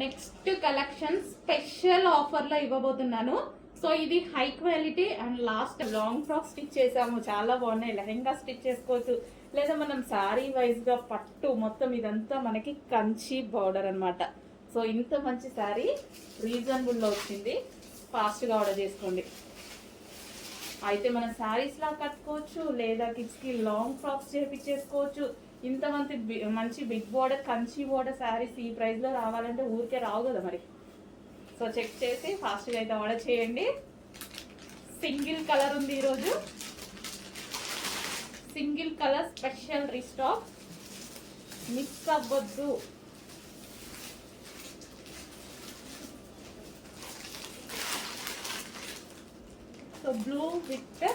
Next collection special ఆఫర్లో ఇవ్వబోతున్నాను. So ఇది high quality and last long frock stitch చేసాము, చాలా బాగున్నాయి. లెహెంగా స్టిచ్ చేసుకోవచ్చు, లేదా మనం శారీ వైజ్గా పట్టు మొత్తం ఇదంతా మనకి కంచి బార్డర్ అనమాట. సో ఇంత మంచి శారీ రీజనబుల్లో వచ్చింది, ఫాస్ట్గా ఆర్డర్ చేసుకోండి. అయితే మనం శారీస్లా కట్టుకోవచ్చు, లేదా కిడ్స్కి లాంగ్ ఫ్రాక్స్ చేపించేసుకోవచ్చు. ఇంతమంది మంచి big border Kanchi border sarees ఈ ప్రైస్లో రావాలంటే ఊరికే రావు కదా మరి. సో చెక్ చేసి ఫాస్ట్గా అయితే ఆర్డర్ చేయండి. సింగిల్ కలర్ ఉంది ఈరోజు, single colour special restock, miss అవ్వద్దు. సో బ్లూ విత్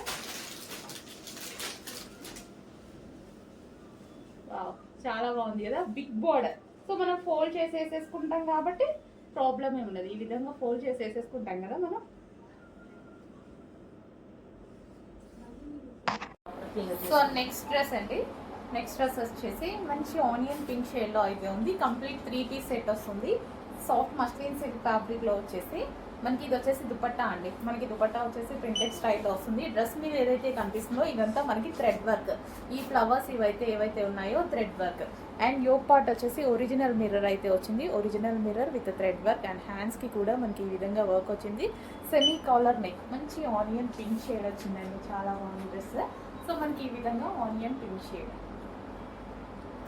చాలా బాగుంది కదా, బిగ్ బోర్డర్. సో మనం ఫోల్డ్ చేసి వేసేసుకుంటాం కాబట్టి ప్రాబ్లం ఏమి ఉండదు. ఈ విధంగా ఫోల్డ్ చేసి వేసేసుకుంటాం కదా మనం. సో నెక్స్ట్ డ్రెస్ అండి, నెక్స్ట్ డ్రెస్ వచ్చేసి మంచి ఆనియన్ పింక్ షేడ్లో అయితే ఉంది. కంప్లీట్ 3 పీస్ సెట్ వస్తుంది. సాఫ్ట్ మస్లిన్ సిల్క్ ఫ్యాబ్రిక్లో వచ్చేసి మనకి ఇది వచ్చేసి దుపట్టా అండి. మనకి దుపట్టా వచ్చేసి ప్రింటెడ్ స్టైల్లో వస్తుంది. డ్రెస్ మీద ఏదైతే కనిపిస్తుందో ఇదంతా మనకి థ్రెడ్ వర్క్. ఈ ఫ్లవర్స్ ఏవైతే ఉన్నాయో thread work. And yoke part వచ్చేసి ఒరిజినల్ మిర్రర్ అయితే వచ్చింది, original mirror with thread work. And హ్యాండ్స్కి కూడా మనకి ఈ విధంగా వర్క్ వచ్చింది. సెమీ కాలర్ నెక్, మంచి ఆనియన్ పింక్ షేడ్ వచ్చిందండి, చాలా బాగుంది డ్రెస్. సో మనకి ఈ విధంగా ఆనియన్ పింక్ షేడ్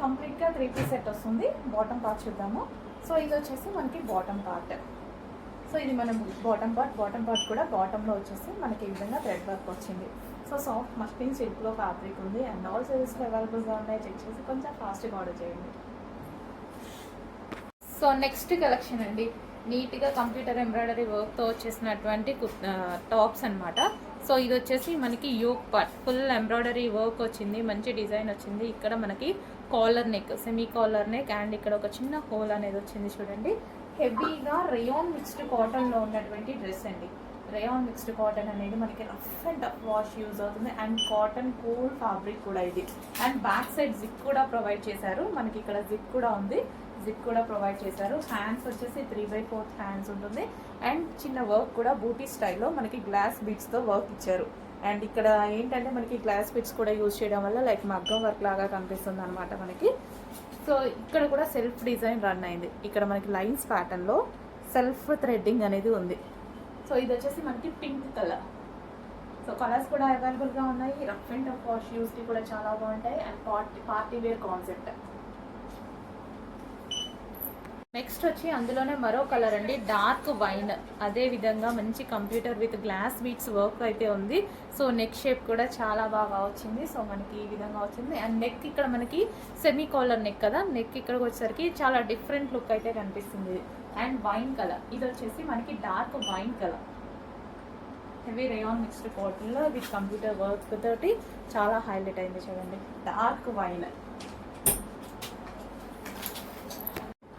కంప్లీట్గా 3 పీస్ సెట్ వస్తుంది. బాటమ్ పార్ట్ చూద్దాము. సో ఇది వచ్చేసి మనకి బాటమ్ పార్ట్. సో ఇది మనం బాటమ్ పార్ట్ కూడా బాటంలో వచ్చేసి మనకి ఈ విధంగా థ్రెడ్ వర్క్ వచ్చింది. సో సాఫ్ట్ మస్లిన్ సిల్క్లో ఫ్యాబ్రిక్ ఉంది అండ్ ఆల్ సైజెస్లో అవైలబుల్గా ఉన్నాయి. చెక్ చేసి కొంచెం ఫాస్ట్గా ఆర్డర్ చేయండి. సో నెక్స్ట్ కలెక్షన్ అండి, నీట్గా కంప్యూటర్ ఎంబ్రాయిడరీ వర్క్తో వచ్చేసినటువంటి టాప్స్ అనమాట. సో ఇది వచ్చేసి మనకి yoke part full embroidery work వచ్చింది, మంచి డిజైన్ వచ్చింది. ఇక్కడ మనకి collar neck, semi collar neck and ఇక్కడ ఒక చిన్న హోల్ అనేది వచ్చింది చూడండి. హెవీగా రేయాన్ మిక్స్డ్ కాటన్లో ఉన్నటువంటి డ్రెస్ అండి. రేయాన్ మిక్స్డ్ కాటన్ అనేది మనకి rough and tough wash use అవుతుంది అండ్ కాటన్ కూల్ ఫ్యాబ్రిక్ కూడా ఇది. అండ్ బ్యాక్ సైడ్ జిప్ కూడా ప్రొవైడ్ చేశారు, మనకి ఇక్కడ జిప్ కూడా ఉంది, జిప్ కూడా ప్రొవైడ్ చేశారు. హ్యాండ్స్ వచ్చేసి 3/4 హ్యాండ్స్ ఉంటుంది అండ్ చిన్న వర్క్ కూడా బూటీ స్టైల్లో మనకి గ్లాస్ బీడ్స్తో వర్క్ ఇచ్చారు. అండ్ ఇక్కడ ఏంటంటే మనకి గ్లాస్ బీడ్స్ కూడా యూజ్ చేయడం వల్ల లైక్ మగ్గం వర్క్ లాగా కనిపిస్తుంది అనమాట మనకి. సో ఇక్కడ కూడా సెల్ఫ్ డిజైన్ రన్ అయింది. ఇక్కడ మనకి లైన్స్ ప్యాటర్న్లో సెల్ఫ్ థ్రెడ్డింగ్ అనేది ఉంది. సో ఇది వచ్చేసి మనకి పింక్ కలర్. సో కలర్స్ కూడా అవైలబుల్గా ఉన్నాయి. రఫ్ అండ్ టఫ్ వాష్ యూస్కి కూడా చాలా బాగుంటాయి and party wear concept. Next వచ్చి అందులోనే మరో కలర్ అండి, డార్క్ వైన్. అదే విధంగా మంచి computer with glass beads work అయితే ఉంది. సో నెక్ షేప్ కూడా చాలా బాగా వచ్చింది. సో మనకి ఈ విధంగా వచ్చింది అండ్ నెక్ ఇక్కడ మనకి సెమీ కాలర్ నెక్ కదా, నెక్ ఇక్కడికి వచ్చేసరికి చాలా డిఫరెంట్ లుక్ అయితే కనిపిస్తుంది. అండ్ వైన్ కలర్, ఇది వచ్చేసి మనకి dark wine colour, heavy rayon mixed కాటన్లో విత్ కంప్యూటర్ వర్క్ తోటి చాలా హైలైట్ అయింది చూడండి, డార్క్ వైన్.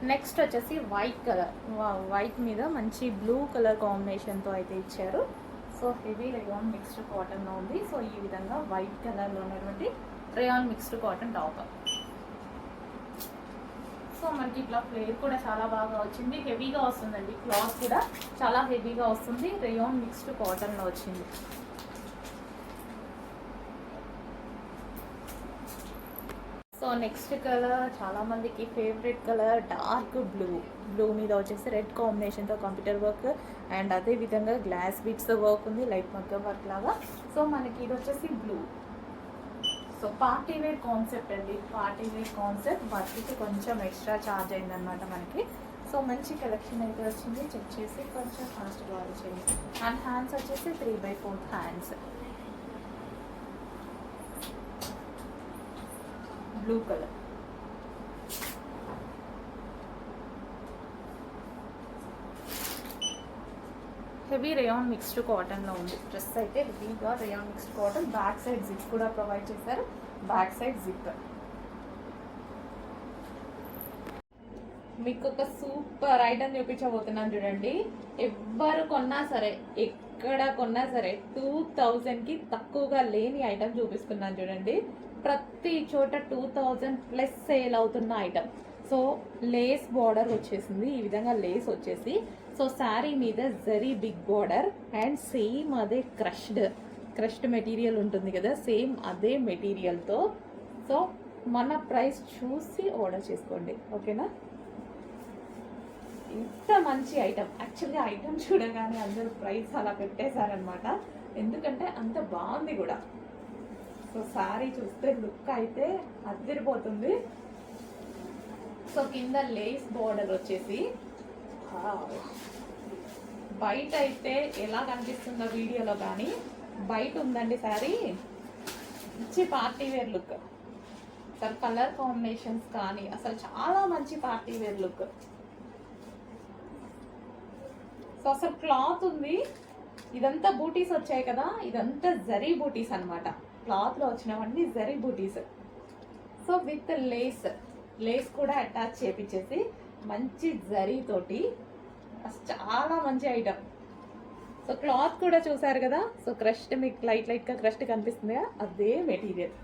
నెక్స్ట్ వచ్చేసి వైట్ కలర్, వైట్ మీద మంచి బ్లూ కలర్ కాంబినేషన్తో అయితే ఇచ్చారు. సో హెవీ రేయాన్ మిక్స్డ్ కాటన్లో ఉంది. సో ఈ విధంగా వైట్ కలర్లో ఉన్నటువంటి rayon mixed cotton top. So మనకి ఇట్లా ఫ్లేర్ కూడా చాలా బాగా వచ్చింది, హెవీగా వస్తుందండి, క్లాత్ కూడా చాలా హెవీగా వస్తుంది, రేయాన్ మిక్స్డ్ కాటన్లో వచ్చింది. సో నెక్స్ట్ కలర్ చాలా మందికి ఫేవరెట్ కలర్, డార్క్ బ్లూ మీద వచ్చేసి రెడ్ కాంబినేషన్తో కంప్యూటర్ వర్క్ అండ్ అదే విధంగా గ్లాస్ బీట్స్తో వర్క్ ఉంది, లైట్ మగ్గం వర్క్ లాగా. సో మనకి ఇది వచ్చేసి blue. So party wear concept అండి, పార్టీ వేర్ కాన్సెప్ట్. వర్క్కి కొంచెం ఎక్స్ట్రా ఛార్జ్ అయిందనమాట మనకి. సో మంచి కలెక్షన్ అయితే వచ్చింది, చెక్ చేసి కొంచెం ఫాస్ట్గా ఆర్డర్ చేయండి. అండ్ హ్యాండ్స్ వచ్చేసి 3/4 hands, blue colour. Heavy rayon mixed కాటన్లో ఉంది డ్రెస్ అయితే, హెవీగా rayon mixed cotton. Back side zip కూడా ప్రొవైడ్ చేశారు, బ్యాక్ సైడ్ జిప్. మీకు ఒక సూపర్ ఐటమ్ చూపించబోతున్నాను చూడండి. ఎవ్వరు కొన్నా సరే, ఎక్కడ కొన్నా సరే 2000కి తక్కువగా లేని ఐటమ్ చూపిస్తున్నాను చూడండి. ప్రతి చోట 2000+ సేల్ అవుతున్న ఐటమ్. సో లేస్ బార్డర్ వచ్చేసింది, ఈ విధంగా లేస్ వచ్చేసి, సో శారీ మీద zari big border and same అదే క్రష్డ్ మెటీరియల్ ఉంటుంది కదా, సేమ్ అదే మెటీరియల్తో. సో మన ప్రైస్ చూసి ఆర్డర్ చేసుకోండి, ఓకేనా. ఇంత మంచి ఐటమ్, యాక్చువల్గా ఐటమ్ చూడగానే అందరూ ప్రైస్ అలా పెట్టేశారనమాట, ఎందుకంటే అంత బాగుంది కూడా. సో శారీ చూస్తే లుక్ అయితే అదిరిపోతుంది. సో కింద లేస్ బార్డర్ వచ్చేసి బయట అయితే ఎలా కనిపిస్తుందో వీడియోలో కానీ బయట ఉందండి శారీ, మంచి పార్టీ వేర్ లుక్. అసలు కలర్ కాంబినేషన్స్ కానీ అసలు చాలా మంచి పార్టీ వేర్ లుక్. సో అసలు క్లాత్ ఉంది, ఇదంతా బూటీస్ వచ్చాయి కదా, ఇదంతా జరీ బూటీస్ అనమాట, క్లాత్లో వచ్చినవన్నీ జరీ బూటీస్. సో విత్ లేస్ కూడా అటాచ్ చేపించేసి మంచి జరీ తోటి చాలా మంచి ఐటమ్. సో క్లాత్ కూడా చూసారు కదా, సో క్రష్డ్ మీకు లైట్గా క్రష్డ్ కనిపిస్తుంది కదా, అదే మెటీరియల్.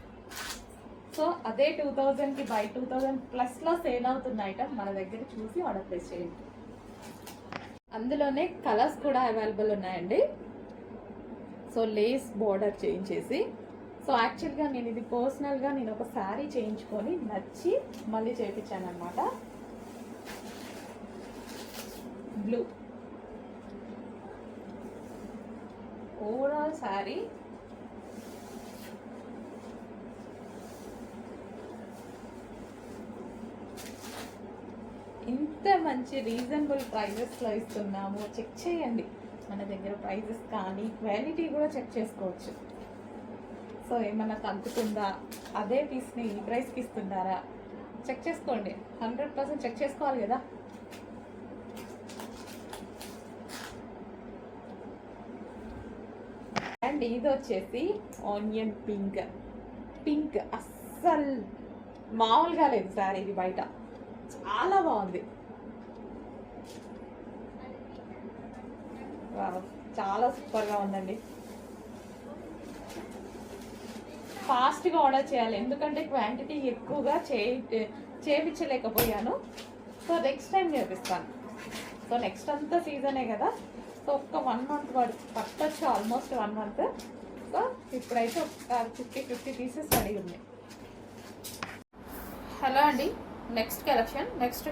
సో అదే 2000కి బై 2000+ సేల్ అవుతున్న ఐటమ్ మన దగ్గర చూసి ఆర్డర్ ప్లేస్ చేయండి. అందులోనే కలర్స్ కూడా అవైలబుల్ ఉన్నాయండి. సో లేస్ బార్డర్ చేయించేసి, సో యాక్చువల్గా నేను ఇది పర్సనల్గా నేను ఒక శారీ చేయించుకొని నచ్చి మళ్ళీ చేయించాను అనమాట. బ్లూ ఓవరాల్ శారీ ఇంత మంచి రీజనబుల్ ప్రైజెస్లో ఇస్తున్నాము. చెక్ చేయండి, మన దగ్గర ప్రైజెస్ కానీ క్వాలిటీ కూడా చెక్ చేసుకోవచ్చు. సో ఏమన్నా తగ్గుతుందా, అదే పీస్ని ఈ ప్రైస్కి ఇస్తున్నారా చెక్ చేసుకోండి, 100% చెక్ చేసుకోవాలి కదా. అండ్ ఇది వచ్చేసి ఆనియన్ పింక్ అస్సలు మామూలుగా లేదు సార్, ఇది బయట చాలా బాగుంది, చాలా సూపర్గా ఉందండి. ఫాస్ట్గా ఆర్డర్ చేయాలి, ఎందుకంటే క్వాంటిటీ ఎక్కువగా చేయించలేకపోయాను. సో నెక్స్ట్ టైం చేపిస్తాను. సో నెక్స్ట్ అంతా సీజనే కదా, సో ఒక్క 1 month పట్టొచ్చు, ఆల్మోస్ట్ 1 month. సో ఇప్పుడైతే ఒక 50 పీసెస్ రెడీ ఉన్నాయి. హలో అండి, నెక్స్ట్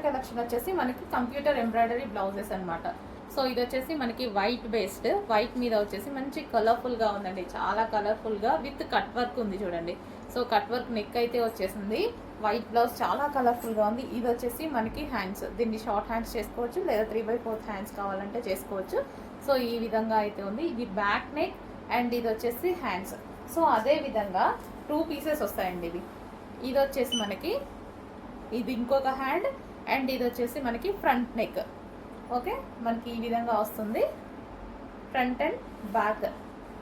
కలెక్షన్ వచ్చేసి మనకి కంప్యూటర్ ఎంబ్రాయిడరీ బ్లౌజెస్ అనమాట. సో ఇది వచ్చేసి మనకి వైట్ బేస్డ్, వైట్ మీద వచ్చేసి మంచి కలర్ఫుల్గా ఉందండి, చాలా కలర్ఫుల్గా విత్ కట్ వర్క్ ఉంది చూడండి. సో కట్ వర్క్ నెక్ అయితే వచ్చేసింది, వైట్ బ్లౌజ్ చాలా కలర్ఫుల్గా ఉంది. ఇది వచ్చేసి మనకి హ్యాండ్స్, దీన్ని షార్ట్ హ్యాండ్స్ చేసుకోవచ్చు లేదా 3/4 హ్యాండ్స్ కావాలంటే చేసుకోవచ్చు. సో ఈ విధంగా అయితే ఉంది, ఇది బ్యాక్ నెక్ అండ్ ఇది వచ్చేసి హ్యాండ్స్. సో అదే విధంగా 2 పీసెస్ వస్తాయండి. ఇది వచ్చేసి మనకి ఇది ఇంకొక హ్యాండ్ అండ్ ఇది వచ్చేసి మనకి ఫ్రంట్ నెక్. ఓకే, మనకి ఈ విధంగా వస్తుంది, ఫ్రంట్ అండ్ బ్యాక్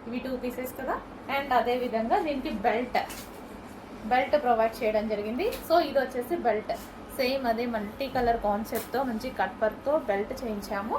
ఇవి 2 పీసెస్ కదా. అండ్ అదే విధంగా దీనికి బెల్ట్ ప్రొవైడ్ చేయడం జరిగింది. సో ఇది వచ్చేసి బెల్ట్ సేమ్ అదే మల్టీ కలర్ కాన్సెప్ట్తో మంచి కట్ వర్క్తో బెల్ట్ చేయించాము.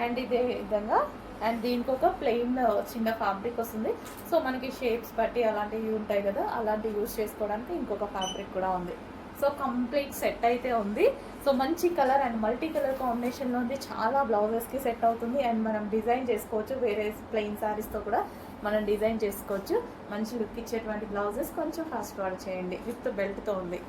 అండ్ ఇదే విధంగా అండ్ దీనికి ఒక ప్లెయిన్ చిన్న ఫ్యాబ్రిక్ వస్తుంది. సో మనకి షేప్స్ బట్టి అలాంటివి ఉంటాయి కదా, అలాంటివి యూజ్ చేసుకోవడానికి ఇంకొక ఫ్యాబ్రిక్ కూడా ఉంది. సో కంప్లీట్ సెట్ అయితే ఉంది. సో మంచి కలర్ అండ్ మల్టీ కలర్ కాంబినేషన్లో ఉంది, చాలా బ్లౌజెస్కి సెట్ అవుతుంది. అండ్ మనం డిజైన్ చేసుకోవచ్చు, వేరే ప్లెయిన్ శారీస్తో కూడా మనం డిజైన్ చేసుకోవచ్చు. మంచి లుక్ ఇచ్చేటువంటి బ్లౌజెస్ కొంచెం ఫాస్ట్ ఆర్డర్ చేయండి, విత్ బెల్ట్తో ఉంది.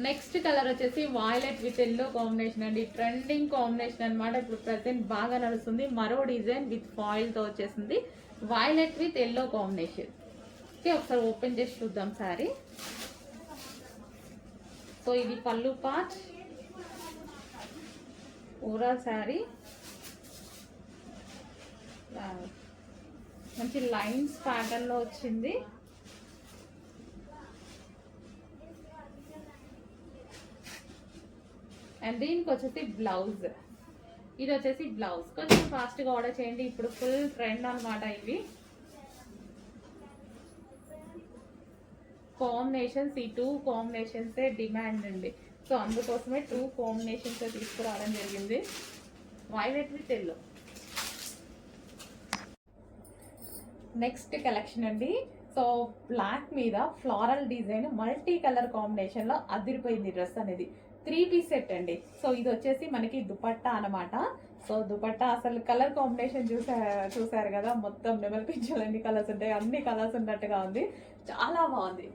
నెక్స్ట్ కలర్ వచ్చేసి వాయిలెట్ విత్ ఎల్లో కాంబినేషన్ అండి, ట్రెండింగ్ కాంబినేషన్ అనమాట, ఇప్పుడు ప్రెసెంట్ బాగా నడుస్తుంది. మరో డిజైన్ విత్ ఫాయిల్తో వచ్చేసింది, violet with yellow combination. Okay, ఒకసారి ఓపెన్ చేసి చూద్దాం శారీ. సో ఇది పళ్ళు పార్ట్, ఓవరాల్ శారీ మంచి లైన్స్ ప్యాటర్న్లో వచ్చింది. అండ్ దీనికి వచ్చేసి బ్లౌజ్, ఇది వచ్చేసి బ్లౌజ్. కొంచెం ఫాస్ట్గా ఆర్డర్ చేయండి, ఇప్పుడు ఫుల్ ట్రెండ్ అనమాట ఇవి కాంబినేషన్స్. ఈ 2 కాంబినేషన్సే డిమాండ్ అండి. సో అందుకోసమే 2 కాంబినేషన్స్ తీసుకురావడం జరిగింది, violet with yellow. Next collection అండి. సో బ్లాక్ మీద ఫ్లారల్ డిజైన్ మల్టీ కలర్ కాంబినేషన్లో అదిరిపోయింది డ్రెస్ అనేది. 3 పీస్ సెట్ అండి. సో ఇది వచ్చేసి మనకి దుపట్టా అనమాట. సో దుపట్టా అసలు కలర్ కాంబినేషన్ చూసారు కదా, మొత్తం నెమలి పింఛలు ఎన్ని కలర్స్ ఉంటాయి, అన్ని కలర్స్ ఉన్నట్టుగా ఉంది. చాలా బాగుంది.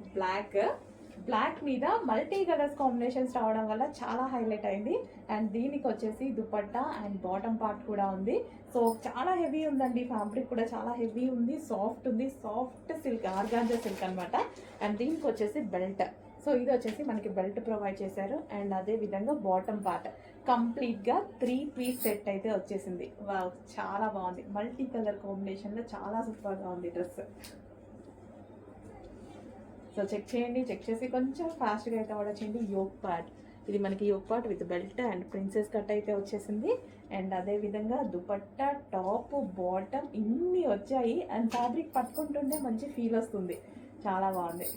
బ్లాక్ మీద మల్టీ కలర్స్ కాంబినేషన్స్ రావడం వల్ల చాలా హైలైట్ అయింది. అండ్ దీనికి వచ్చేసి దుపట్టా అండ్ బాటమ్ పార్ట్ కూడా ఉంది. సో చాలా హెవీ ఉందండి, ఫ్యాబ్రిక్ కూడా చాలా హెవీ ఉంది, సాఫ్ట్ ఉంది, సాఫ్ట్ సిల్క్, ఆర్గాంజా సిల్క్ అనమాట. అండ్ దీనికి వచ్చేసి బెల్ట్. సో ఇది వచ్చేసి మనకి బెల్ట్ ప్రొవైడ్ చేశారు. అండ్ అదే విధంగా బాటమ్ పార్ట్ కంప్లీట్గా 3 పీస్ సెట్ అయితే వచ్చేసింది. వావ్, చాలా బాగుంది. మల్టీ కలర్ కాంబినేషన్లో చాలా సూపర్గా ఉంది డ్రెస్. సో చెక్ చేయండి, చెక్ చేసి కొంచెం ఫాస్ట్గా అయితే ఆర్డర్ చేయండి. యోక్ పార్ట్, ఇది మనకి yoke part with belt and princess cut అయితే వచ్చేసింది. అండ్ అదే విధంగా దుపట్టా, టాప్, బాటమ్ ఇన్ని వచ్చాయి. అండ్ ఫ్యాబ్రిక్ పట్టుకుంటుంటే మంచి ఫీల్ వస్తుంది, చాలా బాగుంది.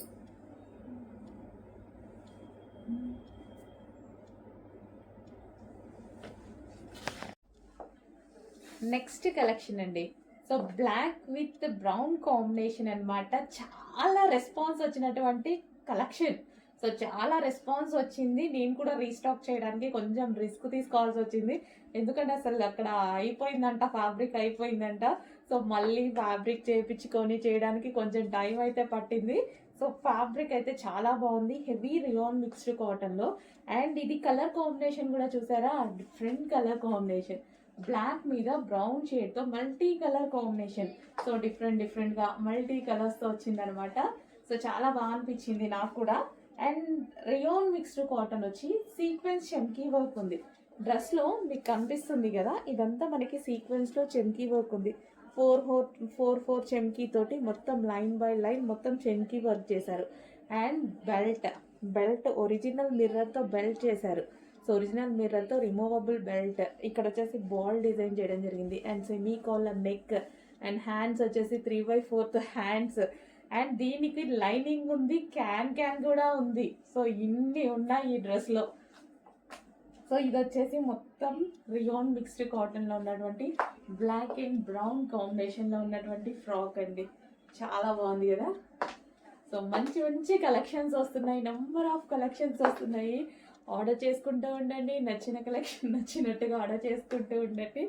నెక్స్ట్ కలెక్షన్ అండి. So black with brown combination అనమాట. చాలా రెస్పాన్స్ వచ్చినటువంటి కలెక్షన్. సో చాలా రెస్పాన్స్ వచ్చింది. నేను కూడా రీస్టాక్ చేయడానికి కొంచెం రిస్క్ తీసుకోవాల్సి వచ్చింది, ఎందుకంటే అసలు అక్కడ అయిపోయిందంట, ఫ్యాబ్రిక్ అయిపోయిందంట. సో మళ్ళీ ఫ్యాబ్రిక్ చేయించుకొని చేయడానికి కొంచెం టైం అయితే పట్టింది. సో ఫ్యాబ్రిక్ అయితే చాలా బాగుంది, హెవీ రియాన్ మిక్స్డ్ కాటన్లో. అండ్ ఇది కలర్ కాంబినేషన్ కూడా చూసారా, డిఫరెంట్ కలర్ కాంబినేషన్. బ్లాక్ మీద బ్రౌన్ షేడ్తో మల్టీ కలర్ కాంబినేషన్. సో డిఫరెంట్గా మల్టీ కలర్స్తో వచ్చిందనమాట. సో చాలా బాగా అనిపించింది నాకు కూడా. అండ్ రియాన్ మిక్స్డ్ కాటన్ వచ్చి సీక్వెన్స్ చెమ్కీ వర్క్ ఉంది. డ్రెస్లో మీకు కనిపిస్తుంది కదా, ఇదంతా మనకి సీక్వెన్స్లో చెమ్కీ వర్క్ ఉంది. 4 చెమ్కీ తోటి మొత్తం లైన్ బై లైన్ మొత్తం చెమ్కీ వర్క్ చేశారు. అండ్ బెల్ట్ ఒరిజినల్ మిర్రర్తో బెల్ట్ చేశారు. సో ఒరిజినల్ మిర్రర్తో రిమూవబుల్ బెల్ట్. ఇక్కడ వచ్చేసి బాల్ డిజైన్ చేయడం జరిగింది. And semi collar neck. And hands వచ్చేసి 3/4 హ్యాండ్స్. అండ్ దీనికి లైనింగ్ ఉంది, క్యాన్ కూడా ఉంది. సో ఇన్ని ఉన్నాయి ఈ డ్రెస్లో. సో ఇది వచ్చేసి మొత్తం రియాన్ మిక్స్డ్ కాటన్లో ఉన్నటువంటి బ్లాక్ అండ్ బ్రౌన్ కాంబినేషన్లో ఉన్నటువంటి ఫ్రాక్ అండి. చాలా బాగుంది కదా. సో మంచి కలెక్షన్స్ వస్తున్నాయి, నెంబర్ ఆఫ్ కలెక్షన్స్ వస్తున్నాయి. ఆర్డర్ చేసుకుంటూ ఉండండి, నచ్చిన కలెక్షన్ నచ్చినట్టుగా ఆర్డర్ చేసుకుంటూ ఉండండి.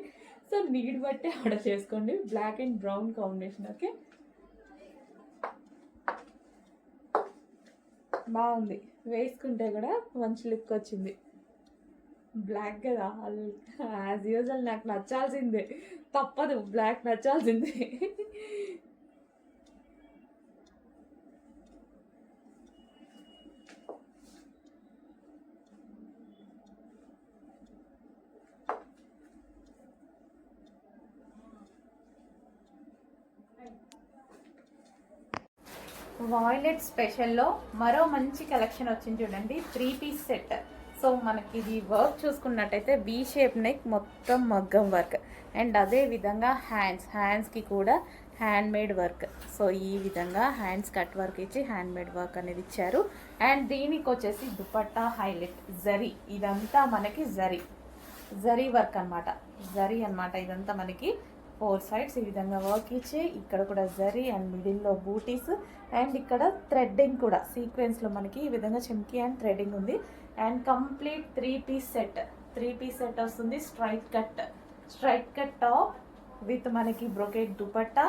సో నీడ్ బట్టి ఆర్డర్ చేసుకోండి. Black and brown combination. Okay, బాగుంది, వేసుకుంటే కూడా మంచి లుక్ వచ్చింది. బ్లాక్ కదా, యాజ్ యూజువల్ నాకు నచ్చాల్సిందే, తప్పదు, బ్లాక్ నచ్చాల్సిందే. వాయిలెట్ స్పెషల్లో మరో మంచి కలెక్షన్ వచ్చింది చూడండి, 3 పీస్ సెట్. సో మనకి ఇది వర్క్ చూసుకున్నట్టయితే వీ షేప్ నెక్, మొత్తం మగ్గం వర్క్. అండ్ అదే విధంగా హ్యాండ్స్కి కూడా హ్యాండ్ మేడ్ వర్క్. సో ఈ విధంగా హ్యాండ్స్ కట్ వర్క్ ఇచ్చి హ్యాండ్ మేడ్ వర్క్ అనేది ఇచ్చారు. అండ్ దీనికి వచ్చేసి దుపట్టా హైలైట్ జరీ. ఇదంతా మనకి జరీ వర్క్ అనమాట. ఇదంతా మనకి 4 sides ఈ విధంగా వర్క్ ఇచ్చి, ఇక్కడ కూడా జరీ అండ్ మిడిల్లో బూటీస్. అండ్ ఇక్కడ థ్రెడ్డింగ్ కూడా సీక్వెన్స్లో మనకి ఈ విధంగా చెమ్కీ అండ్ థ్రెడ్డింగ్ ఉంది. అండ్ కంప్లీట్ 3 పీస్ సెట్ వస్తుంది. స్ట్రైట్ కట్ టాప్ విత్ మనకి బ్రొకెట్ దుపట్టా.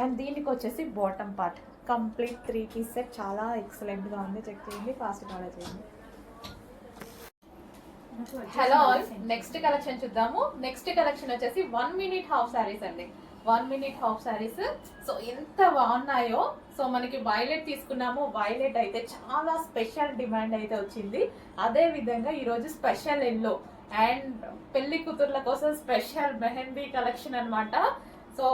అండ్ దీనికి వచ్చేసి bottom part. Complete 3 piece set చాలా ఎక్సలెంట్గా ఉంది. చెక్ చేయండి, ఫాస్ట్గా ఆర్డర్ చేయండి. హలో, నెక్స్ట్ కలెక్షన్ చూద్దాము. నెక్స్ట్ కలెక్షన్ వచ్చేసి 1 minute హాఫ్ శారీస్ అండి. 1 minute హాఫ్ శారీస్. సో ఎంత బాగున్నాయో. సో మనకి వైలెట్ తీసుకున్నాము. వైలెట్ అయితే చాలా స్పెషల్ డిమాండ్ అయితే వచ్చింది. అదే విధంగా ఈరోజు స్పెషల్ ఎల్లో అండ్ పెళ్లి కూతుర్ల కోసం స్పెషల్ మెహందీ కలెక్షన్ అనమాట. సో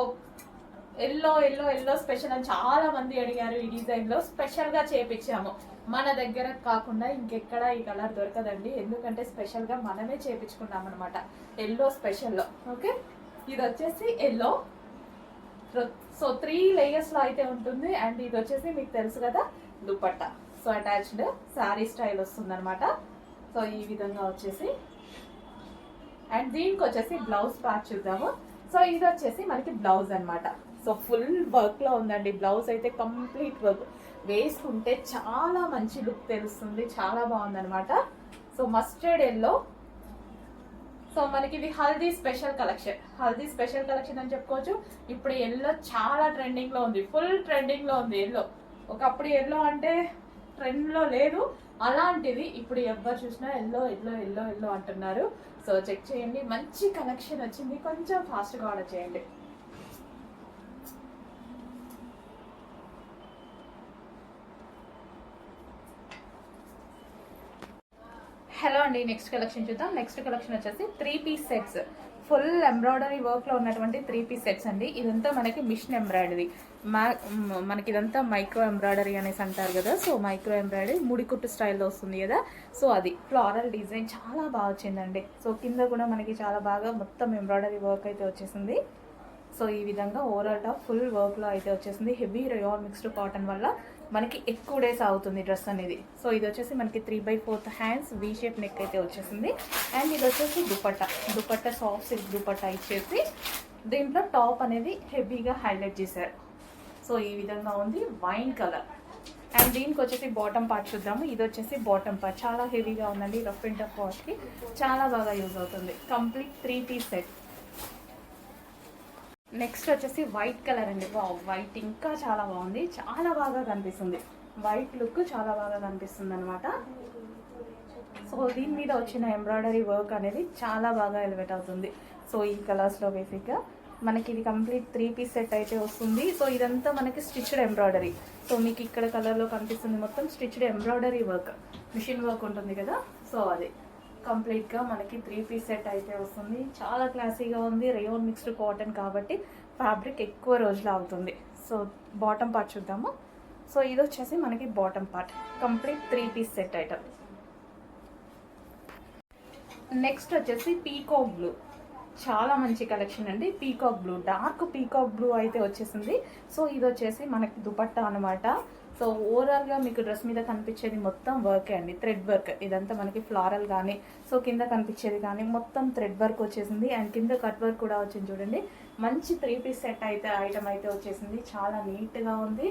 ఎల్లో స్పెషల్ అని చాలా మంది అడిగారు. ఈ డిజైన్లో స్పెషల్గా చేపించాము. మన దగ్గర కాకుండా ఇంకెక్కడ ఈ కలర్ దొరకదండి, ఎందుకంటే స్పెషల్గా మనమే చేపించుకున్నాం అనమాట ఎల్లో స్పెషల్లో. ఓకే, ఇది వచ్చేసి ఎల్లో. సో 3 layers అయితే ఉంటుంది. అండ్ ఇది వచ్చేసి మీకు తెలుసు కదా dupatta. So attached sari style వస్తుంది అనమాట. సో ఈ విధంగా వచ్చేసి. అండ్ దీనికి వచ్చేసి బ్లౌజ్ పార్ట్ చూద్దాము. సో ఇది వచ్చేసి మనకి బ్లౌజ్ అనమాట. సో ఫుల్ వర్క్లో ఉందండి బ్లౌజ్ అయితే, కంప్లీట్ వర్క్. వేసుకుంటే చాలా మంచి లుక్ తెలుస్తుంది, చాలా బాగుందనమాట. So mustard yellow. సో మనకి ఇది హల్దీ స్పెషల్ కలెక్షన్ అని చెప్పుకోవచ్చు. ఇప్పుడు ఎల్లో చాలా ట్రెండింగ్ లో ఉంది, ఫుల్ ట్రెండింగ్ లో ఉంది ఎల్లో. ఒకప్పుడు ఎల్లో అంటే ట్రెండ్ లో లేదు, అలాంటిది ఇప్పుడు ఎవరు చూసినా ఎల్లో ఎల్లో ఎల్లో ఎల్లో అంటున్నారు. సో చెక్ చేయండి, మంచి కలెక్షన్ వచ్చింది, కొంచెం ఫాస్ట్గా ఆర్డర్ చేయండి. హలో అండి, నెక్స్ట్ కలెక్షన్ చూద్దాం. నెక్స్ట్ కలెక్షన్ వచ్చేసి 3 పీస్ సెట్స్, ఫుల్ ఎంబ్రాయిడరీ వర్క్లో ఉన్నటువంటి 3 పీస్ సెట్స్ అండి. ఇదంతా మనకి మిషన్ ఎంబ్రాయిడరీ, మనకి ఇదంతా మైక్రో ఎంబ్రాయిడరీ అనేసి అంటారు కదా. సో మైక్రో ఎంబ్రాయిడరీ ముడికుట్టు స్టైల్లో వస్తుంది కదా. సో అది ఫ్లోరల్ డిజైన్ చాలా బాగా వచ్చిందండి. సో కింద కూడా మనకి చాలా బాగా మొత్తం ఎంబ్రాయిడరీ వర్క్ అయితే వచ్చేసింది. సో ఈ విధంగా ఓవరాల్ టాప్ ఫుల్ వర్క్లో అయితే వచ్చేసింది. హెవీ రేయాన్ మిక్స్డ్ కాటన్ వల్ల మనకి ఎక్కువ డేస్ అవుతుంది డ్రెస్ అనేది. సో ఇది వచ్చేసి మనకి 3/4 హ్యాండ్స్ వీ షేప్ నెక్ అయితే వచ్చేసింది. అండ్ ఇది వచ్చేసి దుపట్టా సాఫ్ట్ సిల్క్ దుపట్టా ఇచ్చేసి దీంట్లో టాప్ అనేది హెవీగా హైలైట్ చేశారు. సో ఈ విధంగా ఉంది, వైన్ కలర్. అండ్ దీనికి వచ్చేసి బాటమ్ పార్ట్ చూద్దాము. ఇది వచ్చేసి బాటమ్ పార్ట్ చాలా హెవీగా ఉందండి, రఫ్ అండ్ టఫ్ వాష్కి చాలా బాగా యూజ్ అవుతుంది. Complete 3 piece set. నెక్స్ట్ వచ్చేసి వైట్ కలర్ అండి. వైట్ ఇంకా చాలా బాగుంది, చాలా బాగా కనిపిస్తుంది. వైట్ లుక్ చాలా బాగా కనిపిస్తుంది అనమాట. సో దీని మీద వచ్చిన ఎంబ్రాయిడరీ వర్క్ అనేది చాలా బాగా ఎలివేట్ అవుతుంది. సో ఈ కలర్స్లో బేసిక్గా మనకి ఇది కంప్లీట్ 3 పీస్ సెట్ అయితే వస్తుంది. సో ఇదంతా మనకి స్టిచ్డ్ ఎంబ్రాయిడరీ. సో మీకు ఇక్కడ కలర్లో కనిపిస్తుంది మొత్తం stitched embroidery work, machine work ఉంటుంది కదా. సో అది కంప్లీట్గా మనకి 3 పీస్ సెట్ అయితే వస్తుంది. చాలా క్లాసీగా ఉంది, రేయాన్ మిక్స్డ్ కాటన్ కాబట్టి ఫ్యాబ్రిక్ ఎక్కువ రోజులు అవుతుంది. సో బాటమ్ పార్ట్ చూద్దాము. సో ఇది వచ్చేసి మనకి bottom part, complete 3 piece set item. Next వచ్చేసి పీకాక్ బ్లూ, చాలా మంచి కలెక్షన్ అండి. Peacock blue, dark peacock blue అయితే వచ్చేసింది. సో ఇది వచ్చేసి మనకి దుపట్టా అనమాట. సో ఓవరాల్గా మీకు డ్రెస్ మీద కనిపించేది మొత్తం వర్కే అండి, థ్రెడ్ వర్క్. ఇదంతా మనకి ఫ్లారల్ కానీ, సో కింద కనిపించేది కానీ మొత్తం థ్రెడ్ వర్క్ వచ్చేసింది. అండ్ కింద కట్ వర్క్ కూడా వచ్చింది చూడండి. మంచి 3 పీస్ సెట్ అయితే ఐటమ్ అయితే వచ్చేసింది, చాలా నీట్గా ఉంది.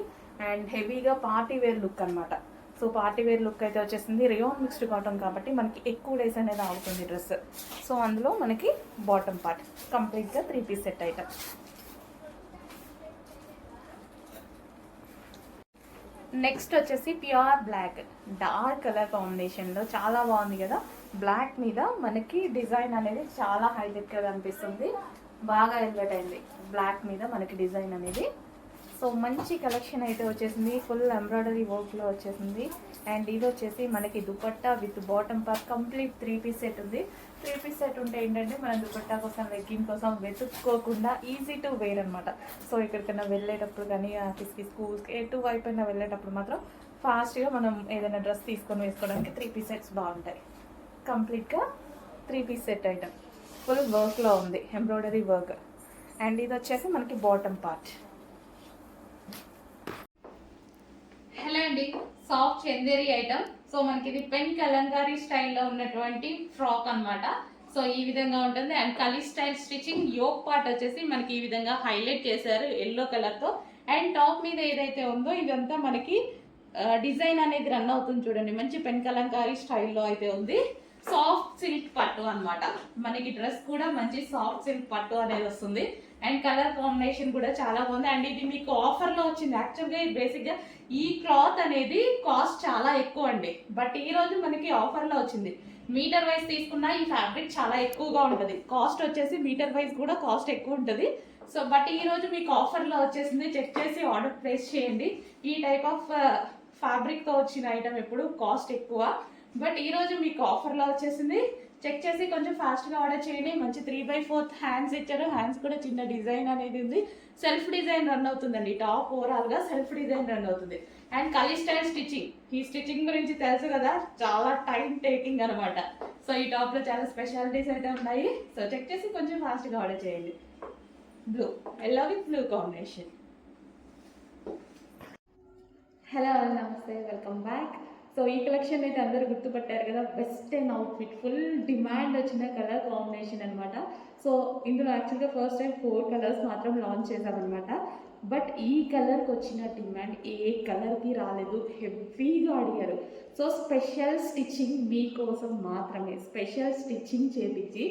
అండ్ హెవీగా పార్టీ వేర్ లుక్ అనమాట. సో పార్టీ వేర్ లుక్ అయితే వచ్చేసింది. రేయాన్ మిక్స్డ్ కాటన్ కాబట్టి మనకి ఎక్కువ డేస్ అనేది అవుతుంది డ్రెస్. సో అందులో మనకి బాటమ్ పార్ట్ కంప్లీట్గా 3 పీస్ సెట్ ఐటమ్. నెక్స్ట్ వచ్చేసి ప్యూర్ బ్లాక్, డార్క్ కలర్ కాంబినేషన్లో చాలా బాగుంది కదా. బ్లాక్ మీద మనకి డిజైన్ అనేది చాలా హైలైట్గా కనిపిస్తుంది, బాగా ఎలివేట్ అయింది బ్లాక్ మీద మనకి డిజైన్ అనేది. సో మంచి కలెక్షన్ అయితే వచ్చేసింది, ఫుల్ ఎంబ్రాయిడరీ వర్క్లో వచ్చేసింది. అండ్ ఇది వచ్చేసి మనకి dupatta with bottom part complete 3 piece set ఉంది. 3 పీస్ సెట్ ఉంటే ఏంటంటే మనం దుపట్టా కోసం లెగ్గింగ్ కోసం వెతుక్కోకుండా ఈజీ టు వేర్ అనమాట. సో ఎక్కడికైనా వెళ్ళేటప్పుడు కానీ ఆఫీస్కి స్కూల్స్కి ఎటువైపు అయినా వెళ్ళేటప్పుడు మాత్రం ఫాస్ట్గా మనం ఏదైనా డ్రెస్ తీసుకొని వేసుకోవడానికి 3 పీస్ సెట్స్ బాగుంటాయి. కంప్లీట్గా 3 పీస్ సెట్ ఐటమ్, ఫుల్ వర్క్లో ఉంది, ఎంబ్రాయిడరీ వర్క్. అండ్ ఇది వచ్చేసి మనకి బాటమ్ పార్ట్. హలో అండి, సాఫ్ట్ చందేరి ఐటమ్. సో మనకి ఇది పెన్ కలంకారీ స్టైల్లో ఉన్నటువంటి ఫ్రాక్ అనమాట. సో ఈ విధంగా ఉంటుంది. And kali style stitching, yoke part వచ్చేసి మనకి ఈ విధంగా హైలైట్ చేశారు ఎల్లో కలర్తో. అండ్ టాప్ మీద ఏదైతే ఉందో ఇదంతా మనకి డిజైన్ అనేది రన్ అవుతుంది చూడండి, మంచి పెన్ కలంకారీ స్టైల్లో అయితే ఉంది. సాఫ్ట్ సిల్క్ పట్టు అనమాట, మనకి డ్రెస్ కూడా మంచి సాఫ్ట్ సిల్క్ పట్టు అనేది వస్తుంది. అండ్ కలర్ కాంబినేషన్ కూడా చాలా బాగుంది. అండ్ ఇది మీకు ఆఫర్లో వచ్చింది. యాక్చువల్గా బేసిక్గా ఈ క్లాత్ అనేది కాస్ట్ చాలా ఎక్కువ అండి, బట్ ఈ రోజు మనకి ఆఫర్లో వచ్చింది. మీటర్ వైజ్ తీసుకున్నా ఈ ఫ్యాబ్రిక్ చాలా ఎక్కువగా ఉంటుంది, కాస్ట్ వచ్చేసి మీటర్ వైజ్ కూడా కాస్ట్ ఎక్కువ ఉంటుంది. సో బట్ ఈ రోజు మీకు ఆఫర్లో వచ్చేసింది, చెక్ చేసి ఆర్డర్ ప్లేస్ చేయండి. ఈ టైప్ ఆఫ్ ఫ్యాబ్రిక్తో వచ్చిన ఐటమ్ ఎప్పుడు కాస్ట్ ఎక్కువ, బట్ ఈ రోజు మీకు ఆఫర్లో వచ్చేసింది. చెక్ చేసి కొంచెం ఫాస్ట్గా ఆర్డర్ చేయండి. మంచి 3/4 హ్యాండ్స్ ఇచ్చారు, హ్యాండ్స్ కూడా చిన్న డిజైన్ అనేది ఉంది. సెల్ఫ్ డిజైన్ రన్ అవుతుందండి, టాప్ ఓవరాల్గా సెల్ఫ్ డిజైన్ రన్ అవుతుంది. అండ్ కలీ స్టైల్ స్టిచ్చింగ్, ఈ స్టిచ్చింగ్ గురించి తెలుసు కదా, చాలా టైం టేకింగ్ అనమాట. సో ఈ టాప్లో చాలా స్పెషాలిటీస్ అయితే ఉన్నాయి. సో చెక్ చేసి కొంచెం ఫాస్ట్గా ఆర్డర్ చేయండి. Blue, yellow with blue combination. Hello నమస్తే, వెల్కమ్ బ్యాక్. సో ఈ కలెక్షన్ అయితే అందరూ గుర్తుపట్టారు కదా, వెస్టర్న్ అవుట్ఫిట్ ఫుల్ డిమాండ్ వచ్చిన కలర్ కాంబినేషన్ అనమాట. సో ఇందులో యాక్చువల్గా ఫస్ట్ టైం 4 కలర్స్ మాత్రం లాంచ్ చేసామన్నమాట. బట్ ఈ కలర్కి వచ్చిన డిమాండ్ ఏ కలర్కి రాలేదు, హెవీగా అడిగారు. సో స్పెషల్ స్టిచ్చింగ్ మీకోసం మాత్రమే స్పెషల్ స్టిచ్చింగ్ చేపించి,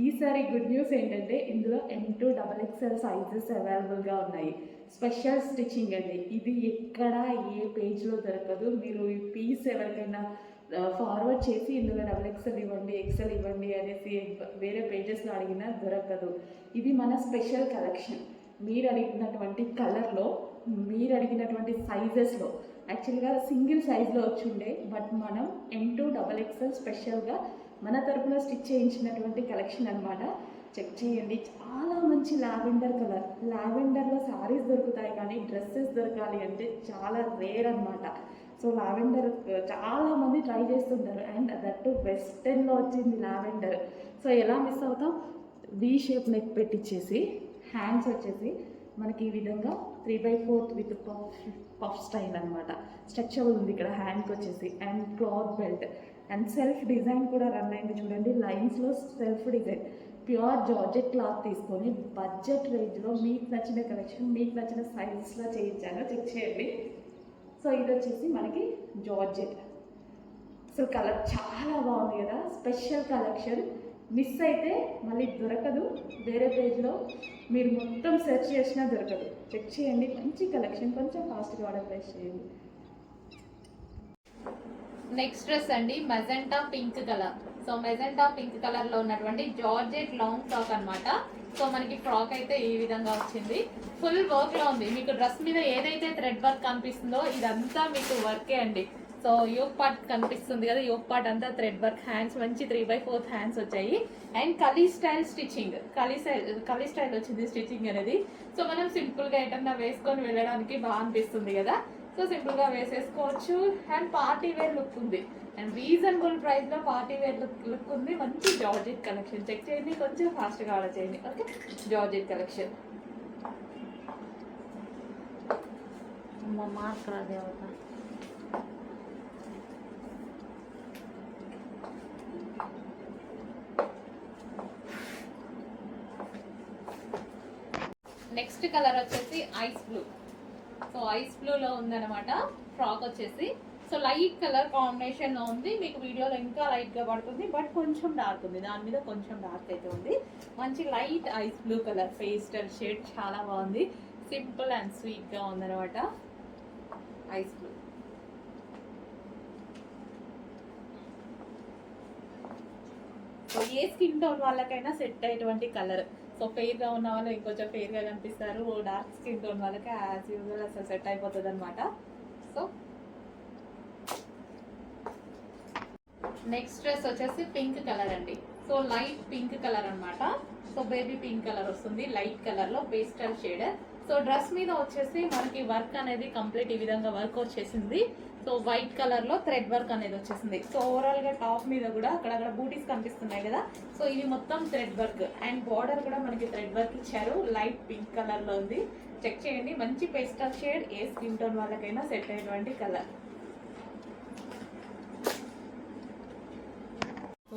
ఈసారి గుడ్ న్యూస్ ఏంటంటే ఇందులో M2 XXL సైజెస్ అవైలబుల్గా ఉన్నాయి. స్పెషల్ స్టిచ్చింగ్ అండి, ఇది ఎక్కడ ఏ పేజ్లో దొరకదు. మీరు ఈ పీస్ ఎవరికైనా ఫార్వర్డ్ చేసి ఇందులో XXL ఇవ్వండి, XL ఇవ్వండి అనేసి వేరే పేజెస్లో అడిగినా దొరకదు. ఇది మన స్పెషల్ కలెక్షన్. మీరు అడిగినటువంటి కలర్లో, మీరు అడిగినటువంటి సైజెస్లో, యాక్చువల్గా సింగిల్ సైజ్లో వచ్చిండే, బట్ మనం M2 XXL స్పెషల్గా మన తరపున స్టిచ్ చేయించినటువంటి కలెక్షన్ అనమాట. చెక్ చేయండి, చాలా మంచి లావెండర్ కలర్. లావెండర్లో శారీస్ దొరుకుతాయి కానీ డ్రెస్సెస్ దొరకాలి అంటే చాలా రేర్ అనమాట. సో లావెండర్ చాలామంది ట్రై చేస్తుంటారు, అండ్ దట్టు వెస్టర్న్లో వచ్చింది లావెండర్. సో ఎలా మిస్ అవుతాం, వి షేప్ నెక్ పెట్టించేసి హ్యాండ్స్ వచ్చేసి మనకి ఈ విధంగా 3/4 విత్ పఫ్ స్టైల్ అనమాట. స్ట్రెచబుల్ ఉంది ఇక్కడ హ్యాండ్కి వచ్చేసి, and cloth belt, and self design కూడా రన్ అయింది చూడండి. లైన్స్లో self design, pure georgette cloth తీసుకొని బడ్జెట్ రేంజ్లో మీకు నచ్చిన కలెక్షన్ మీకు నచ్చిన సైజెస్లో చేయించాను, చెక్ చేయండి. సో ఇది వచ్చేసి మనకి జార్జెట్. సో కలర్ చాలా బాగుంది కదా, స్పెషల్ కలెక్షన్. మిస్ అయితే మళ్ళీ దొరకదు, వేరే పేజ్లో మీరు మొత్తం సెర్చ్ చేసినా దొరకదు. చెక్ చేయండి, మంచి కలెక్షన్, కొంచెం ఫాస్ట్గా ఆర్డర్ ప్లేస్ చేయండి. నెక్స్ట్ డ్రెస్ అండి, magenta pink colour. So magenta pink కలర్లో ఉన్నటువంటి జార్జెట్ లాంగ్ ఫ్రాక్ అనమాట. సో మనకి ఫ్రాక్ అయితే ఈ విధంగా వచ్చింది, ఫుల్ వర్క్లో ఉంది. మీకు డ్రెస్ మీద ఏదైతే థ్రెడ్ వర్క్ కనిపిస్తుందో ఇదంతా మీకు వర్కే అండి. సో యోక్ పార్ట్ కనిపిస్తుంది కదా, యోక్ పార్ట్ అంతా థ్రెడ్ వర్క్, హ్యాండ్స్ మంచి 3/4 హ్యాండ్స్ వచ్చాయి, and kali style stitching, కలీ style వచ్చింది స్టిచ్చింగ్ అనేది. సో మనం సింపుల్గా ఎటన్నా వేసుకొని వెళ్ళడానికి బాగా అనిపిస్తుంది కదా, సో సింపుల్గా వేసేసుకోవచ్చు. అండ్ పార్టీ వేర్ లుక్ ఉంది, అండ్ రీజనబుల్ ప్రైస్లో పార్టీ వేర్ లుక్ ఉంది. మంచి జార్జెట్ కలెక్షన్, చెక్ చేయండి, కొంచెం ఫాస్ట్గా ఆర్డర్ చేయండి. Okay, georgette collection. మార్క్ రాదే అవుతా. నెక్స్ట్ కలర్ వచ్చేసి ఐస్ బ్లూ. సో ఐస్ బ్లూలో ఉందన్నమాట ఫ్రాక్ వచ్చేసి. సో లైట్ కలర్ కాంబినేషన్లో ఉంది, మీకు వీడియోలో ఇంకా లైట్గా పడుతుంది, బట్ కొంచెం డార్క్ ఉంది, దాని మీద కొంచెం డార్క్ అయితే ఉంది. మంచి light ice blue colour, pastel shade, చాలా బాగుంది, సింపుల్ అండ్ స్వీట్గా ఉందన్నమాట ఐస్ బ్లూ. సో ఏ స్కిన్ టోన్ వాళ్ళకైనా సెట్ అయ్యేటువంటి కలర్. సో ఫెయిర్గా ఉన్న వాళ్ళు ఇంకొంచెం ఫెయిర్గా కనిపిస్తారు, డార్క్ స్కిన్ టోన్ వాళ్ళకి యాజ్ యూజువల్ అసలు సెట్ అయిపోతుంది అనమాట. సో నెక్స్ట్ డ్రెస్ వచ్చేసి పింక్ కలర్ అండి. సో లైట్ పింక్ కలర్ అనమాట. సో బేబీ పింక్ కలర్ వస్తుంది, లైట్ కలర్లో పేస్టల్ షేడ్. సో డ్రెస్ మీద వచ్చేసి మనకి వర్క్ అనేది కంప్లీట్ ఈ విధంగా వర్క్ వచ్చేసింది. సో వైట్ కలర్లో థ్రెడ్ వర్క్ అనేది వచ్చేసింది. సో ఓవరాల్గా టాప్ మీద కూడా అక్కడక్కడ బూటీస్ కనిపిస్తున్నాయి కదా, సో ఇది మొత్తం థ్రెడ్ వర్క్, అండ్ బార్డర్ కూడా మనకి థ్రెడ్ వర్క్ ఇచ్చారు, లైట్ పింక్ కలర్లో ఉంది. చెక్ చేయండి, మంచి పేస్టల్ షేడ్, ఏ స్కిన్ టోన్ వాళ్ళకైనా సెట్ అయ్యేటువంటి కలర్.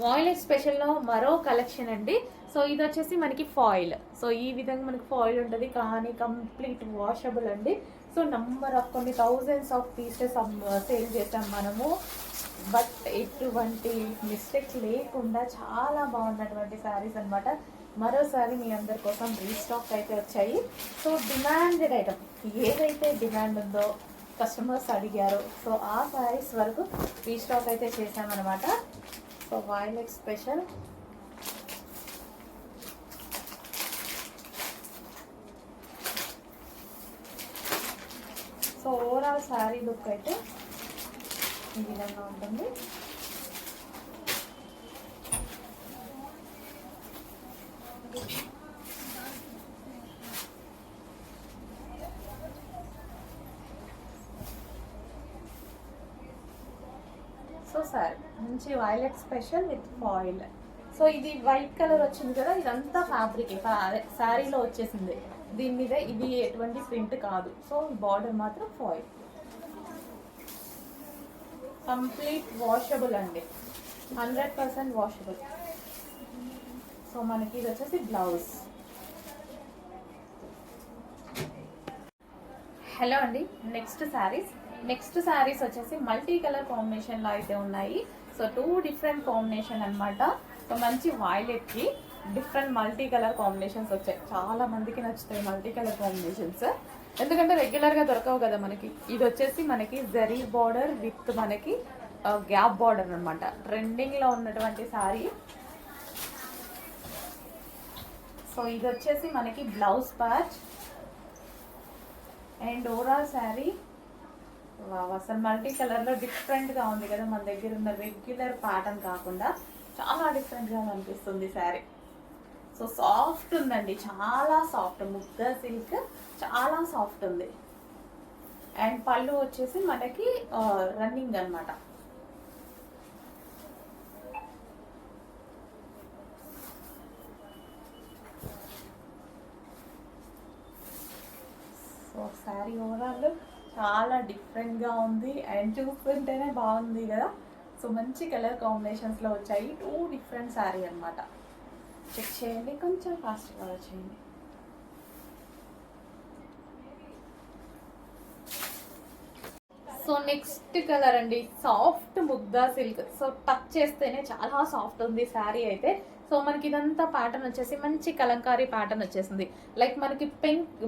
వాయిలెట్ స్పెషల్లో మరో కలెక్షన్ అండి. సో ఇది వచ్చేసి మనకి ఫాయిల్. సో ఈ విధంగా మనకి ఫాయిల్ ఉంటుంది, కానీ కంప్లీట్ వాషబుల్ అండి. సో నంబర్ ఆఫ్ కొన్ని థౌజండ్స్ ఆఫ్ పీసెస్ సేల్ చేసాం మనము, బట్ ఎటువంటి మిస్టేక్స్ లేకుండా చాలా బాగున్నటువంటి శారీస్ అనమాట. మరోసారి మీ అందరి కోసం రీస్టాక్ అయితే వచ్చాయి. సో డిమాండెడ్ ఐటమ్, ఏదైతే డిమాండ్ ఉందో కస్టమర్స్ అడిగారో, సో ఆ శారీస్ వరకు రీస్టాక్ అయితే చేసామన్నమాట. So violet special. So overall sari look అయితే ఈ విధంగా ఉంటుంది. సో సారీ మంచి violet special with foil. So ఇది వైట్ కలర్ వచ్చింది కదా, ఇదంతా ఫ్యాబ్రిక్ శారీలో వచ్చేసింది. దీని మీద ఇది ఎటువంటి ప్రింట్ కాదు. సో బార్డర్ మాత్రం ఫాయిల్. కంప్లీట్ వాషబుల్ అండి, 100% వాషబుల్. సో మనకి ఇది వచ్చేసి బ్లౌజ్. హలో అండి, నెక్స్ట్ శారీస్ వచ్చేసి మల్టీ కలర్ కాంబినేషన్లో అయితే ఉన్నాయి. సో 2 డిఫరెంట్ కాంబినేషన్ అనమాట. సో మంచి వైలెట్కి డిఫరెంట్ మల్టీ కలర్ కాంబినేషన్స్ వచ్చాయి. చాలా మందికి నచ్చుతాయి మల్టీ కలర్ కాంబినేషన్స్, ఎందుకంటే రెగ్యులర్గా దొరకవు కదా మనకి. ఇది వచ్చేసి మనకి జరీ బార్డర్ విత్ మనకి గ్యాప్ బార్డర్ అనమాట. ట్రెండింగ్లో ఉన్నటువంటి శారీ. సో ఇది వచ్చేసి మనకి blouse part and overall sari అసలు మల్టీ కలర్లో డిఫరెంట్గా ఉంది కదా. మన దగ్గర ఉన్న రెగ్యులర్ ప్యాటర్న్ కాకుండా చాలా డిఫరెంట్గా అనిపిస్తుంది శారీ. సో సాఫ్ట్ ఉందండి, చాలా సాఫ్ట్. ముగ్గా సిల్క్ చాలా సాఫ్ట్ ఉంది. అండ్ పళ్ళు వచ్చేసి మనకి రన్నింగ్ అనమాట. సో శారీ ఓవరాల్ చాలా డిఫరెంట్గా ఉంది అండ్ చూస్తుంటేనే బాగుంది కదా. సో మంచి కలర్ కాంబినేషన్స్లో వచ్చాయి. 2 డిఫరెంట్ శారీ అనమాట. చెక్ చేయండి, కొంచెం ఫాస్ట్గా వచ్చేయండి. సో నెక్స్ట్ కలర్ అండి, soft Mugdha silk. So touch చేస్తేనే చాలా సాఫ్ట్ ఉంది శారీ అయితే. సో మనకి ఇదంతా ప్యాటర్న్ వచ్చేసి మంచి కలంకారీ ప్యాటర్న్ వచ్చేసింది. లైక్ మనకి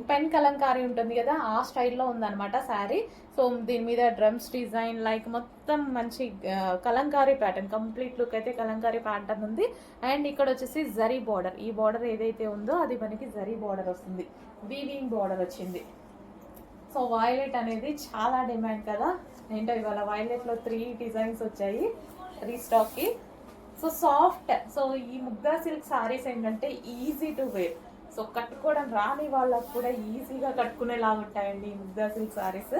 పెన్ కలంకారీ ఉంటుంది కదా, ఆ స్టైల్లో ఉందన్నమాట శారీ. సో దీని మీద డ్రమ్స్ డిజైన్ లైక్ మొత్తం మంచి కలంకారీ ప్యాటర్న్. కంప్లీట్ లుక్ అయితే కలంకారీ ప్యాటర్న్ ఉంది. అండ్ ఇక్కడ వచ్చేసి జరీ బార్డర్. ఈ బార్డర్ ఏదైతే ఉందో అది మనకి జరీ బార్డర్ వస్తుంది, వీవింగ్ బార్డర్ వచ్చింది. సో వైలెట్ అనేది చాలా డిమాండ్ కదా. ఏంటో ఇవాళ వైలెట్లో 3 డిజైన్స్ వచ్చాయి రీస్టాక్కి. So soft. సో ఈ ముగ్దా సిల్క్ సారీస్ ఏంటంటే ఈజీ టు వేర్. సో కట్టుకోవడం రాని వాళ్ళకు కూడా ఈజీగా కట్టుకునేలాగా ఉంటాయండి ఈ ముగ్దా సిల్క్ సారీస్.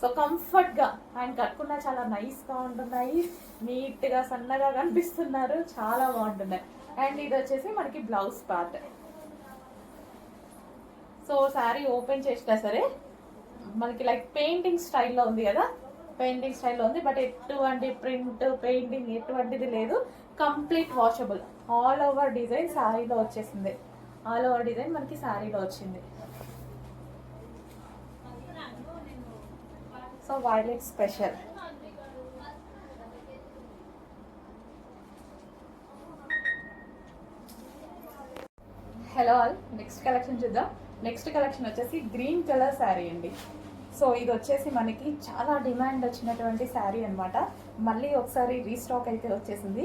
సో కంఫర్ట్గా అండ్ కట్టుకున్నా చాలా నైస్గా ఉంటున్నాయి. నీట్గా సన్నగా కనిపిస్తున్నారు, చాలా బాగుంటున్నాయి. అండ్ ఇది వచ్చేసి మనకి blouse part. So sari open చేసినా సరే మనకి లైక్ పెయింటింగ్ స్టైల్లో ఉంది కదా, పెయింటింగ్ స్టైల్లో ఉంది. బట్ ఎటువంటి ప్రింట్ పెయింటింగ్ ఎటువంటిది లేదు. Complete washable. All over design శారీలో వచ్చేసింది. ఆల్ ఓవర్ డిజైన్ మనకి శారీలో వచ్చింది. So violet special. Hello all, next collection చూద్దాం. నెక్స్ట్ కలెక్షన్ వచ్చేసి గ్రీన్ కలర్ శారీ అండి. సో ఇది వచ్చేసి మనకి చాలా డిమాండ్ వచ్చినటువంటి శారీ అనమాట. మళ్ళీ ఒకసారి రీస్టాక్ అయితే వచ్చేసింది.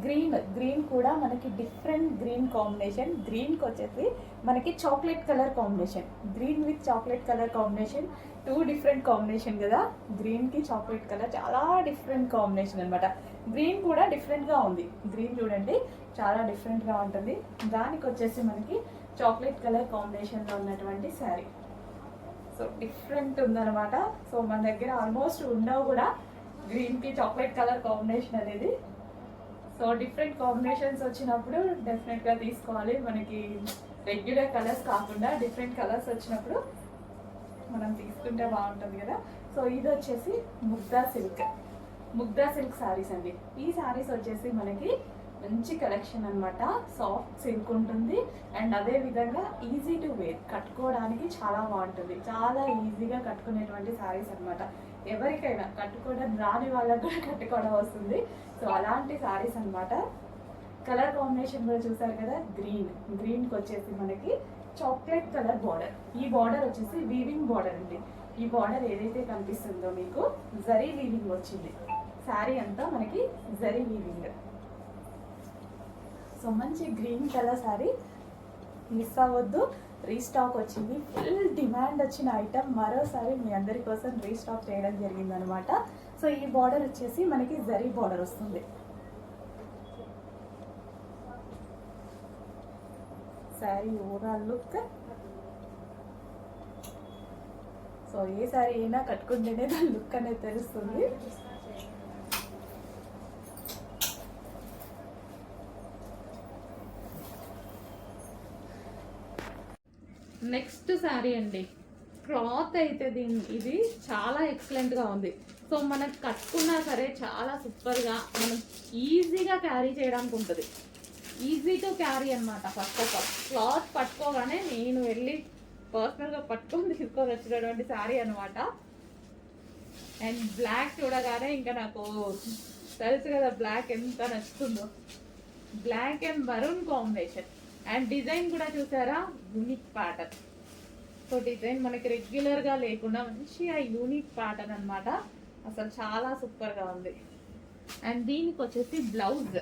గ్రీన్ కూడా మనకి డిఫరెంట్ గ్రీన్ కాంబినేషన్. గ్రీన్కి వచ్చేసి మనకి chocolate colour combination. Green with chocolate colour combination, 2 different combination కదా. గ్రీన్కి చాక్లెట్ కలర్ చాలా డిఫరెంట్ కాంబినేషన్ అనమాట. గ్రీన్ కూడా డిఫరెంట్గా ఉంది. గ్రీన్ చూడండి చాలా డిఫరెంట్గా ఉంటుంది. దానికి వచ్చేసి మనకి చాక్లెట్ కలర్ కాంబినేషన్లో ఉన్నటువంటి శారీ. సో డిఫరెంట్ ఉందన్నమాట. సో మన దగ్గర ఆల్మోస్ట్ ఉండవు కూడా గ్రీన్కి చాక్లెట్ కలర్ కాంబినేషన్ అనేది. సో డిఫరెంట్ కాంబినేషన్స్ వచ్చినప్పుడు డెఫినెట్గా తీసుకోవాలి. మనకి రెగ్యులర్ కలర్స్ కాకుండా డిఫరెంట్ కలర్స్ వచ్చినప్పుడు మనం తీసుకుంటే బాగుంటుంది కదా. సో ఇది వచ్చేసి ముగ్దా సిల్క్ శారీస్ అండి. ఈ శారీస్ వచ్చేసి మనకి మంచి కలెక్షన్ అనమాట. సాఫ్ట్ సిల్క్ ఉంటుంది అండ్ అదే విధంగా ఈజీ టు వేర్, కట్టుకోవడానికి చాలా బాగుంటుంది. చాలా ఈజీగా కట్టుకునేటువంటి శారీస్ అనమాట. ఎవరికైనా కట్టుకోవడం రాని వాళ్ళకు కూడా కట్టుకోవడం వస్తుంది. సో అలాంటి శారీస్ అనమాట. కలర్ కాంబినేషన్ కూడా చూసారు కదా. గ్రీన్కి వచ్చేసి మనకి చాక్లెట్ కలర్ బార్డర్. ఈ బార్డర్ వచ్చేసి వీవింగ్ బార్డర్ అండి. ఈ బార్డర్ ఏదైతే కనిపిస్తుందో మీకు జరీ వీవింగ్ వచ్చింది. శారీ అంతా మనకి జరీ వీవింగ్. సో మంచి గ్రీన్ కలర్ శారీ, మిస్ అవ్వద్దు. రీస్టాక్ వచ్చింది. ఫుల్ డిమాండ్ వచ్చిన ఐటమ్ మరోసారి మీ అందరి కోసం రీస్టాక్ చేయడం జరిగిందనమాట. సో ఈ బార్డర్ వచ్చేసి మనకి జరీ బార్డర్ వస్తుంది. Sari overall look. సో ఏ శారీ అయినా కట్టుకుంటేనే దాని లుక్ అనేది తెలుస్తుంది. నెక్స్ట్ శారీ అండి. క్లాత్ అయితే ఇది చాలా ఎక్సలెంట్గా ఉంది. సో మనకు కట్టుకున్నా సరే చాలా సూపర్గా మనం ఈజీగా క్యారీ చేయడానికి ఉంటుంది. ఈజీ టు క్యారీ అనమాట. ఫస్ట్ ఆఫ్ ఆల్ క్లాత్ పట్టుకోగానే నేను వెళ్ళి పర్సనల్గా పట్టుకొని తీసుకొని వచ్చినటువంటి శారీ అనమాట. అండ్ బ్లాక్ చూడగానే ఇంకా నాకు తెలుసు కదా బ్లాక్ ఎంత నచ్చుతుందో. Black and maroon combination. And design కూడా చూసారా, యూనిక్ ప్యాటర్న్. సో డిజైన్ మనకి రెగ్యులర్గా లేకుండా మంచిగా యూనిక్ ప్యాటర్న్ అనమాట. అసలు చాలా సూపర్గా ఉంది. అండ్ దీనికి వచ్చేసి బ్లౌజ్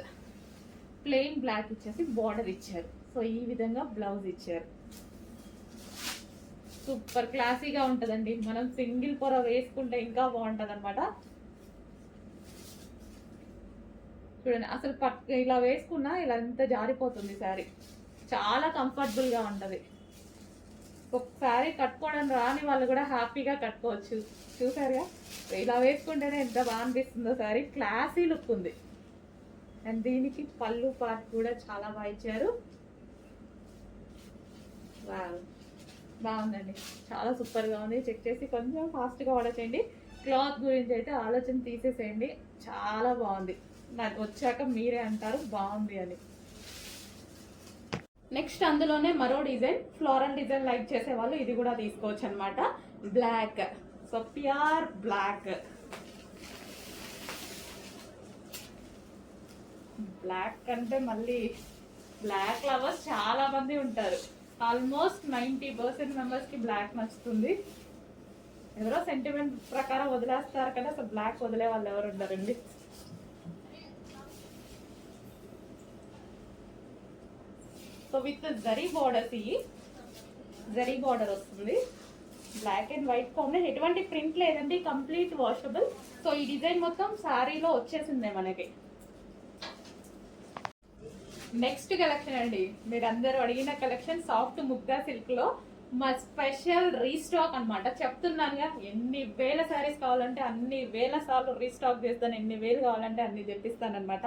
ప్లెయిన్ బ్లాక్ ఇచ్చేసి బార్డర్ ఇచ్చారు. సో ఈ విధంగా బ్లౌజ్ ఇచ్చారు. సూపర్ క్లాసీగా ఉంటుందండి. మనం సింగిల్ పొర వేసుకుంటే ఇంకా బాగుంటుంది అనమాట. చూడండి అసలు ఇలా వేసుకున్నా ఇలా ఎంత జారిపోతుంది శారీ. చాలా కంఫర్టబుల్గా ఉంటుంది. ఒకసారి కట్టుకోవడం రాని వాళ్ళు కూడా హ్యాపీగా కట్టుకోవచ్చు. చూసారుగా ఇలా వేసుకుంటేనే ఎంత బాగా అనిపిస్తుందో శారీ. క్లాసీ లుక్ ఉంది. అండ్ దీనికి పళ్ళు పార్ట్ కూడా చాలా బాగా ఇచ్చారు. బాగుందండి, చాలా సూపర్గా ఉంది. చెక్ చేసి కొంచెం ఫాస్ట్గా ఆర్డర్ చేయండి. క్లాత్ గురించి అయితే ఆలోచన తీసేసేయండి. చాలా బాగుంది. నాకు వచ్చాక మీరే అంటారు బాగుంది అని. నెక్స్ట్ అందులోనే మరో డిజైన్, ఫ్లోరల్ డిజైన్ లైక్ చేసే వాళ్ళు ఇది కూడా తీసుకోవచ్చు అనమాట. Black, so pure black. Black అంటే మళ్ళీ బ్లాక్ లవర్స్ చాలా మంది ఉంటారు. ఆల్మోస్ట్ 90% మెంబర్స్కి బ్లాక్ నచ్చుతుంది. ఎవరో సెంటిమెంట్ ప్రకారం వదిలేస్తారు కదా, అసలు బ్లాక్ వదిలే వాళ్ళు ఎవరు ఉంటారండి. సో విత్ జరీ బార్డర్స్, ఈ జరీ బార్డర్ వస్తుంది. బ్లాక్ అండ్ వైట్ కాంబినేషన్, ఎటువంటి ప్రింట్ లేదండి, కంప్లీట్ వాషబుల్. సో ఈ డిజైన్ మొత్తం శారీలో వచ్చేసిందే మనకి. నెక్స్ట్ కలెక్షన్ అండి, మీరు అందరూ అడిగిన కలెక్షన్ సాఫ్ట్ ముగ్గా సిల్క్ లో మా స్పెషల్ రీస్టాక్ అనమాట. చెప్తున్నానుగా, ఎన్ని వేల శారీస్ కావాలంటే అన్ని వేల సార్లు రీస్టాక్ చేస్తాను, ఎన్ని వేలు కావాలంటే అన్ని తెప్పిస్తాను అనమాట.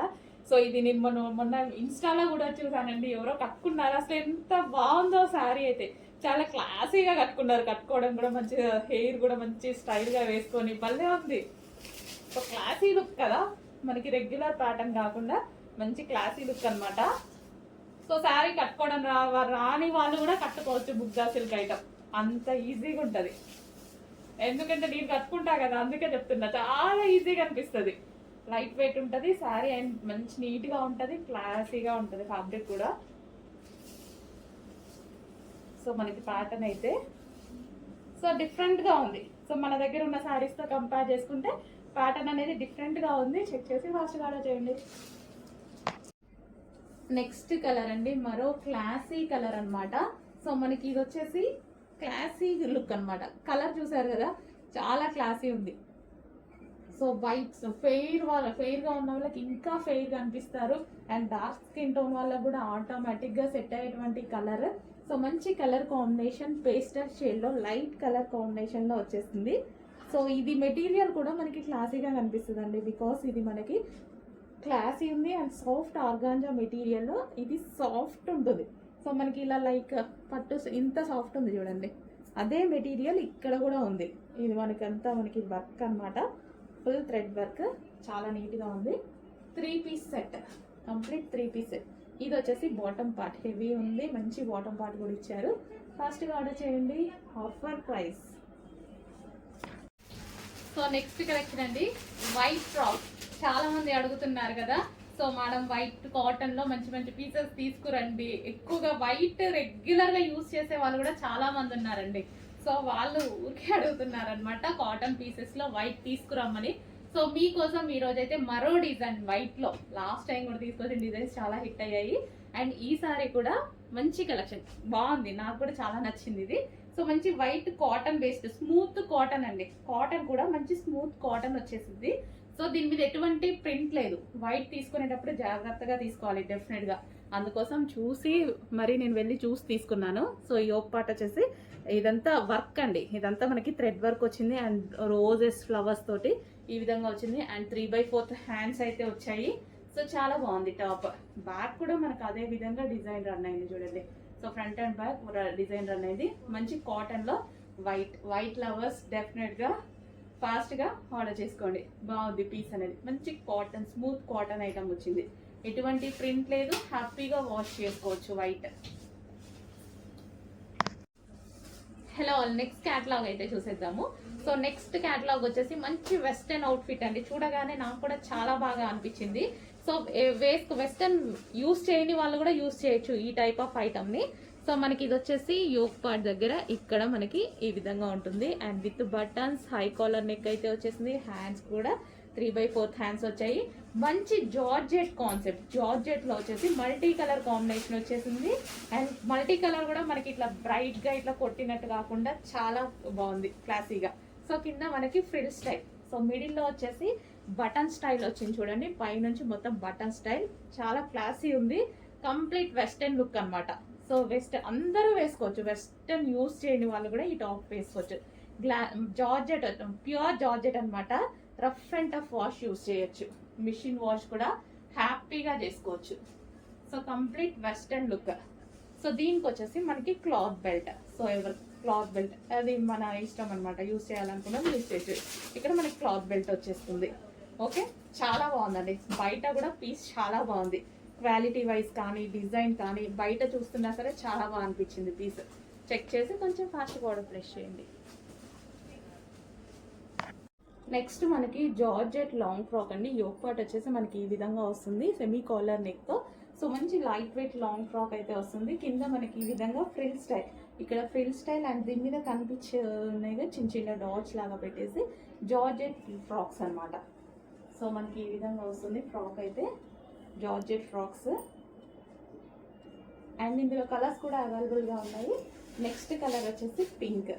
సో ఇది నేను మొన్న ఇన్స్టాలో కూడా చూసానండి, ఎవరో కట్టుకున్నారు. అసలు ఎంత బాగుందో శారీ అయితే. చాలా క్లాసీగా కట్టుకున్నారు. కట్టుకోవడం కూడా మంచిగా, హెయిర్ కూడా మంచి స్టైల్గా వేసుకొని భలే ఉంది. సో క్లాసీ లుక్ కదా, మనకి రెగ్యులర్ ప్యాటర్న్ కాకుండా మంచి క్లాసీ లుక్ అనమాట. సో శారీ కట్టుకోవడం రాని వాళ్ళు కూడా కట్టుకోవచ్చు బుగ్గా సిల్క్ ఐటమ్. అంత ఈజీగా ఉంటుంది. ఎందుకంటే నేను కట్టుకుంటా కదా, అందుకే చెప్తున్నా. చాలా ఈజీగా అనిపిస్తుంది. లైట్ వెయిట్ ఉంటుంది శారీ అండ్ మంచి నీట్గా ఉంటుంది, క్లాసీగా ఉంటుంది ఫ్యాబ్రిక్ కూడా. సో మనకి ప్యాటర్న్ అయితే సో డిఫరెంట్గా ఉంది. సో మన దగ్గర ఉన్న శారీస్తో కంపేర్ చేసుకుంటే ప్యాటర్న్ అనేది డిఫరెంట్గా ఉంది. చెక్ చేసి ఫాస్ట్గా ఆర్డర్ చేయండి. నెక్స్ట్ కలర్ అండి, మరో క్లాసీ కలర్ అనమాట. సో మనకి ఇది వచ్చేసి క్లాసీ లుక్ అనమాట. కలర్ చూసారు కదా, చాలా క్లాసీ ఉంది. సో వైట్, సో ఫెయిర్గా ఉన్న వాళ్ళకి ఇంకా ఫెయిర్గా అనిపిస్తారు. అండ్ డార్క్ స్కిన్ టోన్ వాళ్ళకి కూడా ఆటోమేటిక్గా సెట్ అయ్యేటువంటి కలర్. సో మంచి కలర్ కాంబినేషన్, పేస్టల్ షేడ్లో లైట్ కలర్ కాంబినేషన్లో వచ్చేస్తుంది. సో ఇది మెటీరియల్ కూడా మనకి క్లాసీగా కనిపిస్తుంది అండి, బికాస్ ఇది మనకి క్లాసీ ఉంది అండ్ సాఫ్ట్ ఆర్గాంజా మెటీరియల్లో ఇది సాఫ్ట్ ఉంటుంది. సో మనకి ఇలా లైక్ పట్టు ఇంత సాఫ్ట్ ఉంది చూడండి, అదే మెటీరియల్ ఇక్కడ కూడా ఉంది. ఇది మనకి వర్క్ అనమాట, ఫుల్ థ్రెడ్ వర్క్, చాలా నీట్గా ఉంది. 3 piece set, complete 3 piece set. ఇది వచ్చేసి బాటమ్ పార్ట్ హెవీ ఉంది, మంచి బాటమ్ పార్ట్ కూడా ఇచ్చారు. ఫాస్ట్గా ఆర్డర్ చేయండి, offer price. So next collection అండి, వైట్ ఫ్రాక్. చాలా మంది అడుగుతున్నారు కదా, సో మేడం వైట్ కాటన్ లో మంచి మంచి పీసెస్ తీసుకురండి. ఎక్కువగా వైట్ రెగ్యులర్ గా యూజ్ చేసే వాళ్ళు కూడా చాలా మంది ఉన్నారండి. సో వాళ్ళు ఊరికే అడుగుతున్నారు అనమాట, కాటన్ పీసెస్ లో వైట్ తీసుకురమ్మని. సో మీకోసం ఈ రోజైతే మరో డిజైన్ వైట్ లో, లాస్ట్ టైం కూడా తీసుకొచ్చిన డిజైన్స్ చాలా హిట్ అయ్యాయి. అండ్ ఈసారి కూడా మంచి కలెక్షన్ బాగుంది, నాకు కూడా చాలా నచ్చింది ఇది. సో మంచి white cotton based smooth cotton అండి. కాటన్ కూడా మంచి స్మూత్ కాటన్ వచ్చేసింది. సో దీని మీద ఎటువంటి ప్రింట్ లేదు. వైట్ తీసుకునేటప్పుడు జాగ్రత్తగా తీసుకోవాలి డెఫినెట్గా. అందుకోసం చూసి మరి నేను వెళ్ళి చూసి తీసుకున్నాను. సో ఈ యోక్ పార్ట్ వచ్చేసి ఇదంతా వర్క్ అండి, ఇదంతా మనకి థ్రెడ్ వర్క్ వచ్చింది అండ్ రోజెస్ ఫ్లవర్స్ తోటి ఈ విధంగా వచ్చింది. అండ్ 3/4 హ్యాండ్స్ అయితే వచ్చాయి. సో చాలా బాగుంది టాప్. బ్యాక్ కూడా మనకు అదే విధంగా డిజైన్ రన్ అయింది చూడండి. So front and back design run అయింది. మంచి కాటన్ లో వైట్ లవర్స్ డెఫినెట్ గా ఫాస్ట్గా ఆర్డర్ చేసుకోండి. బాగుంది పీస్ అనేది, మంచి కాటన్, స్మూత్ కాటన్ ఐటమ్ వచ్చింది. ఎటువంటి ప్రింట్ లేదు, హ్యాపీగా వాష్ చేసుకోవచ్చు. వైట్. హలో, నెక్స్ట్ క్యాటలాగ్ అయితే చూసేద్దాము. సో నెక్స్ట్ క్యాటలాగ్ వచ్చేసి మంచి వెస్టర్న్ అవుట్ఫిట్ అండి. చూడగానే నాకు కూడా చాలా బాగా అనిపించింది. సో వెస్టర్న్ యూస్ చేయని వాళ్ళు కూడా యూస్ చేయొచ్చు ఈ టైప్ ఆఫ్ ఐటమ్ని. సో మనకి ఇది వచ్చేసి యోక్ పార్ట్ దగ్గర ఇక్కడ మనకి ఈ విధంగా ఉంటుంది. And with buttons, high collar neck అయితే వచ్చేసింది. హ్యాండ్స్ కూడా 3/4 హ్యాండ్స్ వచ్చాయి. మంచి జార్జెట్ కాన్సెప్ట్, జార్జెట్ లో వచ్చేసి మల్టీ కలర్ కాంబినేషన్ వచ్చేసింది. అండ్ మల్టీ కలర్ కూడా మనకి ఇట్లా బ్రైట్ గా ఇట్లా కొట్టినట్టు కాకుండా చాలా బాగుంది, క్లాసీగా. సో కింద మనకి ఫ్రిల్ స్టైల్, సో మిడిల్ లో వచ్చేసి బటన్ స్టైల్ వచ్చింది చూడండి. పైనుంచి మొత్తం బటన్ స్టైల్, చాలా క్లాసీ ఉంది. కంప్లీట్ వెస్టర్న్ లుక్ అన్నమాట. సో అందరూ వేసుకోవచ్చు. వెస్టర్న్ యూస్ చేయని వాళ్ళు కూడా ఈ టాప్ వేసుకోవచ్చు. జార్జెట్, ప్యూర్ జార్జెట్ అన్నమాట. Rough and tough wash use చేయొచ్చు. మిషన్ వాష్ కూడా హ్యాపీగా చేసుకోవచ్చు. So complete western look. So దీనికి వచ్చేసి మనకి cloth belt. So cloth belt అది మన ఇష్టం అనమాట, యూస్ చేయాలనుకున్నది యూస్ చేయొచ్చు. ఇక్కడ మనకి క్లాత్ బెల్ట్ వచ్చేస్తుంది. ఓకే, చాలా బాగుందండి. బయట కూడా పీస్ చాలా బాగుంది. క్వాలిటీ వైజ్ కానీ, డిజైన్ కానీ, బయట చూస్తున్నా సరే చాలా బాగా అనిపించింది పీస్. చెక్ చేసి కొంచెం ఫాస్ట్గా ఆర్డర్ ప్లేస్ చేయండి. నెక్స్ట్ మనకి జార్జెట్ లాంగ్ ఫ్రాక్ అండి. యోక్ పార్ట్ వచ్చేసి మనకి ఈ విధంగా వస్తుంది, సెమీ కాలర్ నెక్ తో. సో మంచి లైట్ వెయిట్ లాంగ్ ఫ్రాక్ అయితే వస్తుంది. కింద మనకి ఈ విధంగా ఫ్రిల్ స్టైల్, ఇక్కడ ఫ్రిల్ స్టైల్ అండ్ దీని మీద కనిపించేగా చిన్న చిన్న డాట్స్ లాగా పెట్టేసి జార్జెట్ ఫ్రాక్స్ అన్నమాట. సో మనకి ఈ విధంగా వస్తుంది ఫ్రాక్ అయితే, జార్జెట్ ఫ్రాక్స్. అండ్ ఇందులో కలర్స్ కూడా అవైలబుల్గా ఉన్నాయి. నెక్స్ట్ కలర్ వచ్చేసి పింక్.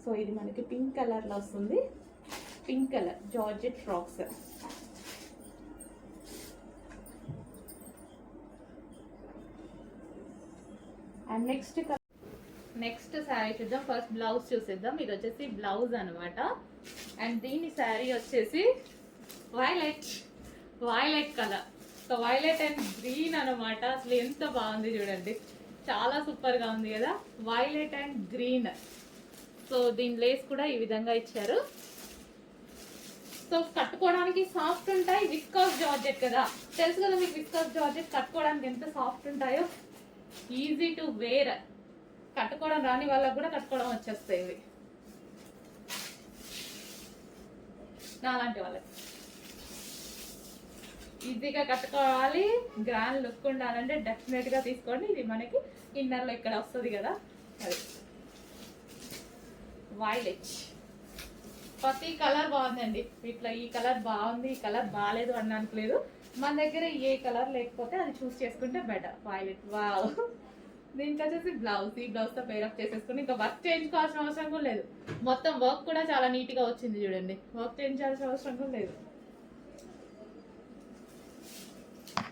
సో ఇది మనకి పింక్ కలర్లో వస్తుంది. Pink colour georgette frocks. And next sari చూద్దాం. ఫస్ట్ బ్లౌజ్ చూసేద్దాం. ఇది వచ్చేసి బ్లౌజ్ అనమాట. అండ్ దీని శారీ వచ్చేసి violet colour. So violet and green అనమాట. అసలు ఎంత బాగుంది చూడండి, చాలా సూపర్ గా ఉంది కదా, వైలెట్ అండ్ గ్రీన్. సో దీని లేస్ కూడా ఈ విధంగా ఇచ్చారు. సో కట్టుకోవడానికి సాఫ్ట్ ఉంటాయి. విస్కాస్ జార్జెట్ కదా, తెలుసు కదా మీకు, విస్కాస్ జార్జెట్ కట్టుకోవడానికి ఎంత సాఫ్ట్ ఉంటాయో. ఈజీ టు వేర్, కట్టుకోవడం రాని వాళ్ళకి కూడా కట్టుకోవడం వచ్చేస్తాయి ఇవి, నాలాంటి వాళ్ళకి. ఈజీగా కట్టుకోవాలి, గ్రాండ్ లుక్ ఉండాలంటే డెఫినెట్ గా తీసుకోండి. ఇది మనకి ఇన్నర్ లో ఇక్కడ వస్తుంది కదా, అది వైలెట్. ప్రతి కలర్ బాగుందండి. ఇట్లా ఈ కలర్ బాగుంది, ఈ కలర్ బాగాలేదు అనడానికి లేదు. మన దగ్గర ఏ కలర్ లేకపోతే అది చూస్ చేసుకుంటే బెటర్. Violet, wow. దీనికి వచ్చేసి బ్లౌజ్, ఈ బ్లౌజ్ తో పేరప్ చేసేసుకుని ఇంకా వర్క్ చేయించుకోవాల్సిన అవసరం కూడా లేదు. మొత్తం వర్క్ కూడా చాలా నీట్ గా వచ్చింది చూడండి, వర్క్ చేయించాల్సిన అవసరం కూడా లేదు.